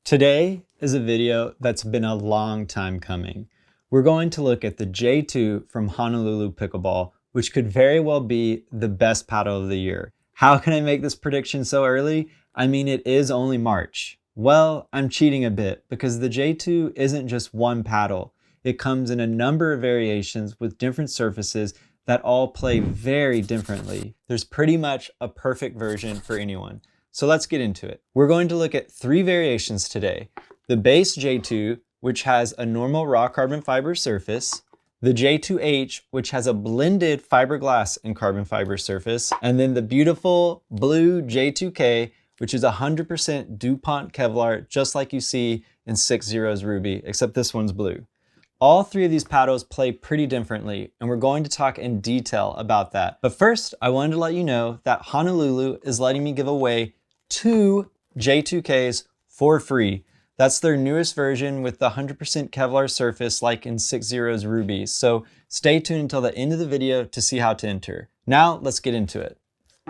Today is a video that's been a long time coming. We're going to look at the J2 from Honolulu Pickleball, which could very well be the best paddle of the year. How can I make this prediction so early? I mean, it is only March. Well, I'm cheating a bit because the J2 isn't just one paddle. It comes in a number of variations with different surfaces that all play very differently. There's pretty much a perfect version for anyone. So let's get into it. We're going to look at three variations today. The base J2, which has a normal raw carbon fiber surface, the J2H, which has a blended fiberglass and carbon fiber surface, and then the beautiful blue J2K, which is 100% DuPont Kevlar, just like you see in 6-Zero's Ruby, except this one's blue. All three of these paddles play pretty differently, and we're going to talk in detail about that. But first, I wanted to let you know that Honolulu is letting me give away 2 J2Ks for free. That's their newest version with the 100% Kevlar surface like in 6-Zero's Ruby. So stay tuned until the end of the video to see how to enter. Now let's get into it.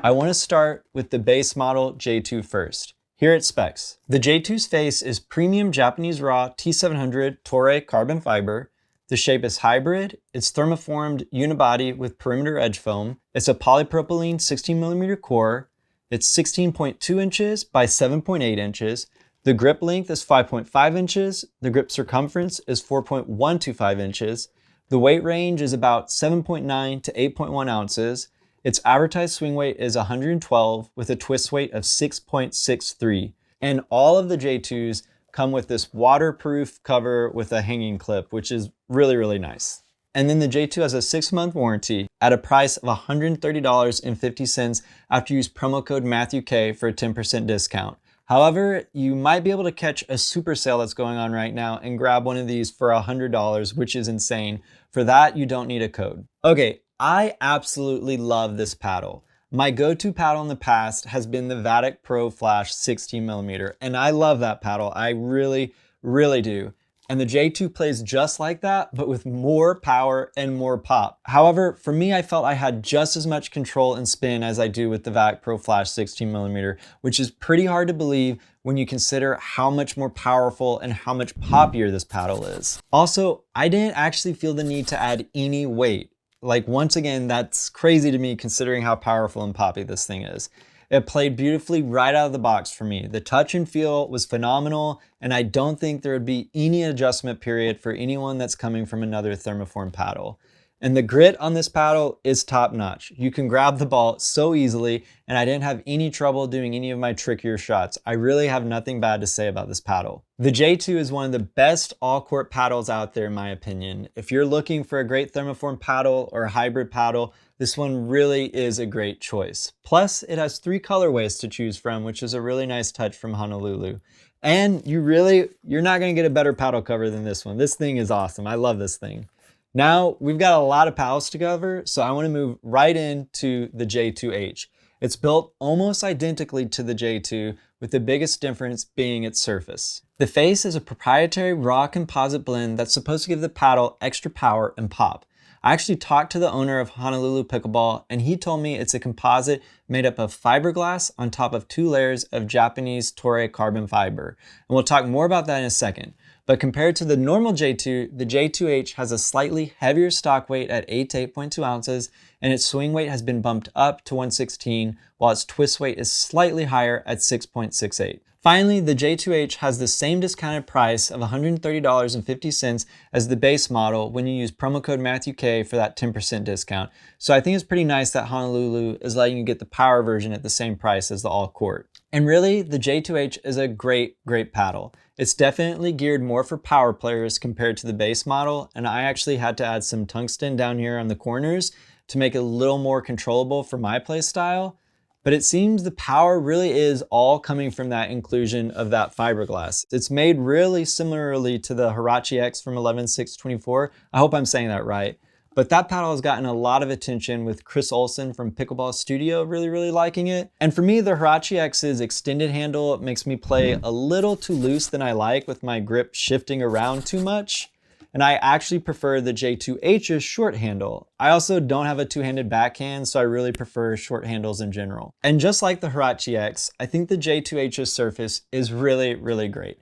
I want to start with the base model J2 first. Here at Specs, the J2's face is premium Japanese raw T700 Toray carbon fiber. The shape is hybrid. It's thermoformed unibody with perimeter edge foam. It's a polypropylene 16mm core. It's 16.2 inches by 7.8 inches. The grip length is 5.5 inches. The grip circumference is 4.125 inches. The weight range is about 7.9 to 8.1 ounces. Its advertised swing weight is 112 with a twist weight of 6.63. And all of the J2s come with this waterproof cover with a hanging clip, which is really, really nice. And then the J2 has a 6-month warranty at a price of $130.50 after you use promo code MatthewK for a 10% discount. However, you might be able to catch a super sale that's going on right now and grab one of these for $100, which is insane. For that, you don't need a code. Okay, I absolutely love this paddle. My go-to paddle in the past has been the Vatic Pro Flash 16mm, and I love that paddle. I really, really do. And the J2 plays just like that, but with more power and more pop. However, for me, I felt I had just as much control and spin as I do with the Vatic Pro Flash 16mm, which is pretty hard to believe when you consider how much more powerful and how much poppier this paddle is. Also, I didn't actually feel the need to add any weight. Like, once again, that's crazy to me considering how powerful and poppy this thing is. It played beautifully right out of the box for me. The touch and feel was phenomenal, and I don't think there would be any adjustment period for anyone that's coming from another thermoform paddle. And the grit on this paddle is top notch. You can grab the ball so easily, and I didn't have any trouble doing any of my trickier shots. I really have nothing bad to say about this paddle. The J2 is one of the best all-court paddles out there in my opinion. If you're looking for a great thermoform paddle or a hybrid paddle, this one really is a great choice. Plus, it has 3 colorways to choose from, which is a really nice touch from Honolulu. And you're not gonna get a better paddle cover than this one. This thing is awesome. I love this thing. Now, we've got a lot of paddles to cover, so I want to move right into the J2H. It's built almost identically to the J2, with the biggest difference being its surface. The face is a proprietary raw composite blend that's supposed to give the paddle extra power and pop. I actually talked to the owner of Honolulu Pickleball, and he told me it's a composite made up of fiberglass on top of 2 layers of Japanese Toray carbon fiber. And we'll talk more about that in a second. But compared to the normal J2, the J2H has a slightly heavier stock weight at 8 to 8.2 ounces, and its swing weight has been bumped up to 116, while its twist weight is slightly higher at 6.68. Finally, the J2H has the same discounted price of $130.50 as the base model when you use promo code MatthewK for that 10% discount. So I think it's pretty nice that Honolulu is letting you get the power version at the same price as the all-court. And really, the J2H is a great paddle. It's definitely geared more for power players compared to the base model, and I actually had to add some tungsten down here on the corners to make it a little more controllable for my play style. But it seems the power really is all coming from that inclusion of that fiberglass. It's made really similarly to the Hurache-X from 11.624. I hope I'm saying that right. But that paddle has gotten a lot of attention with Chris Olsen from Pickleball Studio really liking it. And for me, the Hurache-X's extended handle makes me play a little too loose than I like with my grip shifting around too much. And I actually prefer the J2H's short handle. I also don't have a two-handed backhand, so I really prefer short handles in general. And just like the Hurache-X, I think the J2H's surface is really great.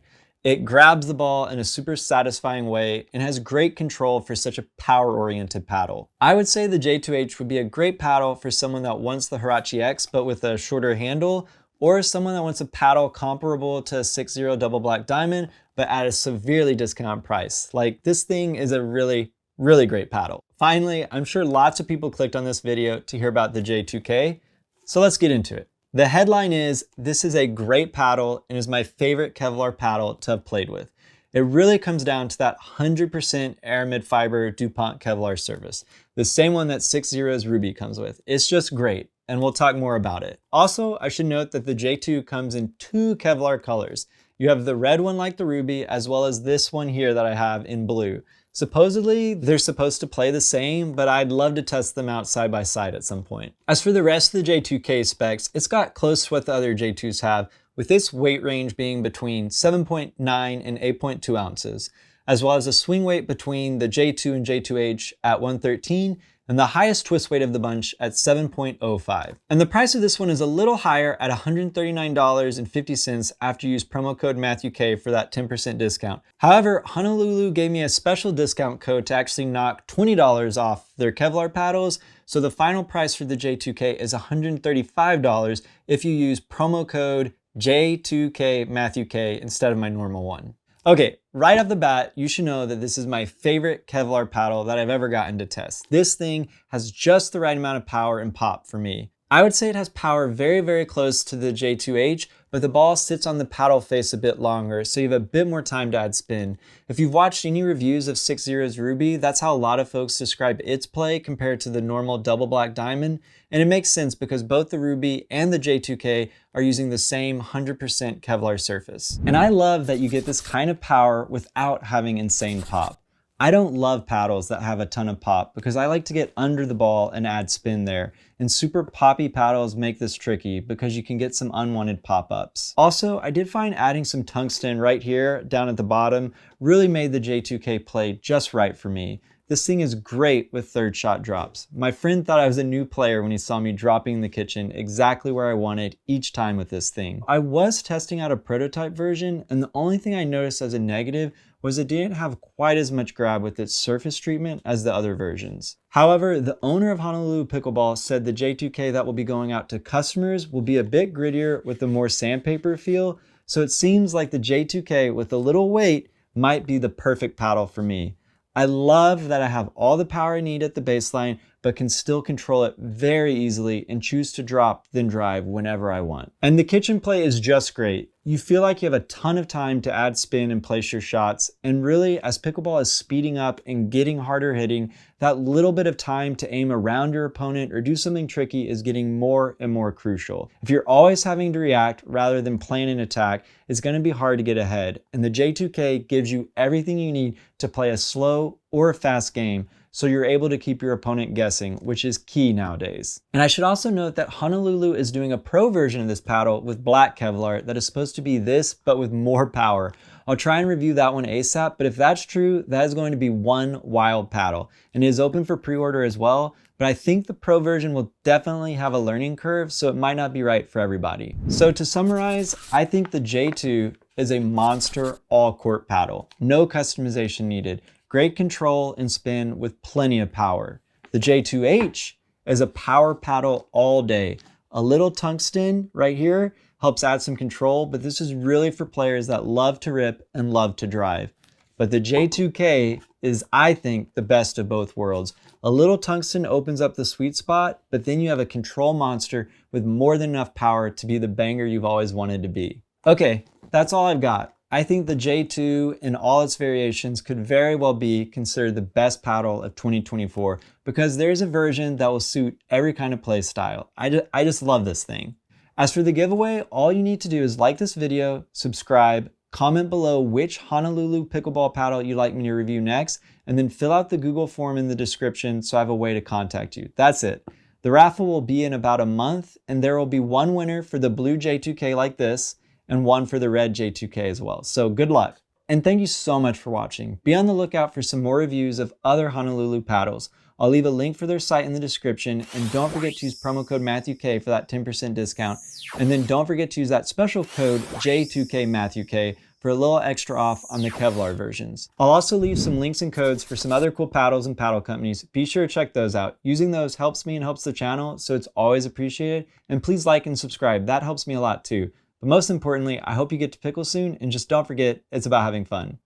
It grabs the ball in a super satisfying way and has great control for such a power-oriented paddle. I would say the J2H would be a great paddle for someone that wants the Hurache-X but with a shorter handle, or someone that wants a paddle comparable to a 6.0 double black diamond but at a severely discounted price. Like, this thing is a really great paddle. Finally, I'm sure lots of people clicked on this video to hear about the J2K, so let's get into it. The headline is, this is a great paddle and is my favorite Kevlar paddle to have played with. It really comes down to that 100% aramid fiber DuPont Kevlar surface, the same one that 6.0's Ruby comes with. It's just great, and we'll talk more about it. Also, I should note that the J2 comes in 2 Kevlar colors. You have the red one like the Ruby, as well as this one here that I have in blue. Supposedly, they're supposed to play the same, but I'd love to test them out side by side at some point. As for the rest of the J2K specs, it's got close to what the other J2s have, with its weight range being between 7.9 and 8.2 ounces, as well as a swing weight between the J2 and J2H at 113, and the highest twist weight of the bunch at 7.05. And the price of this one is a little higher at $139.50 after you use promo code MatthewK for that 10% discount. However, Honolulu gave me a special discount code to actually knock $20 off their Kevlar paddles, so the final price for the J2K is $135 if you use promo code J2K MatthewK instead of my normal one. Okay, right off the bat, you should know that this is my favorite Kevlar paddle that I've ever gotten to test. This thing has just the right amount of power and pop for me. I would say it has power very close to the J2H, but the ball sits on the paddle face a bit longer, so you have a bit more time to add spin. If you've watched any reviews of 6.0's Ruby, that's how a lot of folks describe its play compared to the normal double black diamond, and it makes sense because both the Ruby and the J2K are using the same 100% Kevlar surface. And I love that you get this kind of power without having insane pop. I don't love paddles that have a ton of pop because I like to get under the ball and add spin there. And super poppy paddles make this tricky because you can get some unwanted pop-ups. Also, I did find adding some tungsten right here down at the bottom really made the J2K play just right for me. This thing is great with third shot drops. My friend thought I was a new player when he saw me dropping in the kitchen exactly where I wanted each time with this thing. I was testing out a prototype version, and the only thing I noticed as a negative was it didn't have quite as much grab with its surface treatment as the other versions. However, the owner of Honolulu Pickleball said the J2K that will be going out to customers will be a bit grittier with a more sandpaper feel, so it seems like the J2K with a little weight might be the perfect paddle for me. I love that I have all the power I need at the baseline, but can still control it very easily and choose to drop then drive whenever I want. And the kitchen play is just great. You feel like you have a ton of time to add spin and place your shots, and really, as pickleball is speeding up and getting harder hitting, that little bit of time to aim around your opponent or do something tricky is getting more and more crucial. If you're always having to react rather than plan an attack, it's going to be hard to get ahead, and the J2K gives you everything you need to play a slow or a fast game, so you're able to keep your opponent guessing, which is key nowadays. And I should also note that Honolulu is doing a pro version of this paddle with black Kevlar that is supposed to be this, but with more power. I'll try and review that one ASAP, but if that's true, that is going to be one wild paddle, and it is open for pre-order as well, but I think the pro version will definitely have a learning curve, so it might not be right for everybody. So to summarize, I think the J2 is a monster all-court paddle. No customization needed. Great control and spin with plenty of power. The J2H is a power paddle all day. A little tungsten right here helps add some control, but this is really for players that love to rip and love to drive. But the J2K is, I think, the best of both worlds. A little tungsten opens up the sweet spot, but then you have a control monster with more than enough power to be the banger you've always wanted to be. Okay, that's all I've got. I think the J2 in all its variations could very well be considered the best paddle of 2024 because there's a version that will suit every kind of play style. I just love this thing. As for the giveaway, all you need to do is like this video, subscribe, comment below which Honolulu pickleball paddle you'd like me to review next, and then fill out the Google form in the description so I have a way to contact you. That's it. The raffle will be in about a month, and there will be one winner for the blue J2K like this, and one for the red J2K as well. So good luck. And thank you so much for watching. Be on the lookout for some more reviews of other Honolulu paddles. I'll leave a link for their site in the description, and don't forget to use promo code MatthewK for that 10% discount. And then don't forget to use that special code J2K MatthewK for for a little extra off on the Kevlar versions. I'll also leave some links and codes for some other cool paddles and paddle companies. Be sure to check those out. Using those helps me and helps the channel, so it's always appreciated. And please like and subscribe. That helps me a lot too. But most importantly, I hope you get to pickle soon, and just don't forget, it's about having fun.